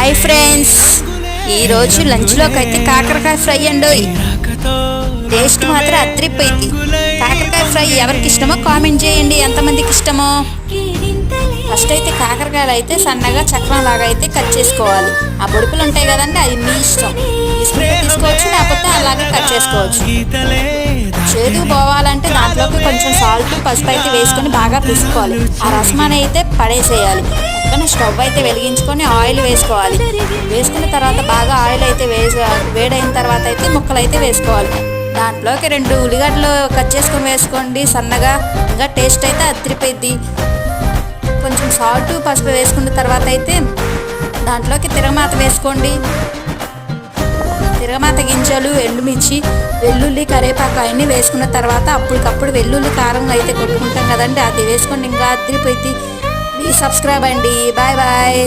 Hi friends, ఈరోజు లంచ్లోకి అయితే కాకరకాయ ఫ్రై అండి. టేస్ట్ మాత్రం అదిరిపోయింది. కాకరకాయ ఫ్రై ఎవరికి ఇష్టమో కామెంట్ చేయండి, ఎంతమందికి ఇష్టమో. ఫస్ట్ అయితే కాకరకాయలు అయితే సన్నగా చక్రం లాగా అయితే కట్ చేసుకోవాలి. ఆ బొడుపులు ఉంటాయి కదండి, అది మీ ఇష్టం, తీసుకుంటే తీసుకోవచ్చు, లేకపోతే అలాగే కట్ చేసుకోవచ్చు. చేదు పోవాలంటే దాంట్లోకి కొంచెం సాల్ట్, పసుపు అయితే వేసుకొని బాగా పిసుకోవాలి. ఆ రసమాన్ని అయితే పడేసేయాలి. పక్కన స్టవ్ అయితే వెలిగించుకొని ఆయిల్ వేసుకోవాలి. వేసుకున్న తర్వాత బాగా ఆయిల్ అయితే వేడైన తర్వాత అయితే ముక్కలు అయితే వేసుకోవాలి. దాంట్లోకి 2 ఉల్లిగడ్డలు కట్ చేసుకొని వేసుకోండి సన్నగా. ఇంకా టేస్ట్ అయితే అదిరిపోయింది. కొంచెం సాల్ట్, పసుపు వేసుకున్న తర్వాత అయితే దాంట్లోకి తిరగమాత వేసుకోండి. తిరగమాత గింజలు, ఎండుమిర్చి, వెల్లుల్లి, కరివేపాకు అన్నీ వేసుకున్న తర్వాత అప్పటికప్పుడు వెల్లుల్లి కారం అయితే కొట్టుకుంటాం కదండి, అది వేసుకోండి. ఇంకా అదిరిపోయింది. ప్లీజ్ సబ్స్క్రైబ్ అండి. Bye bye.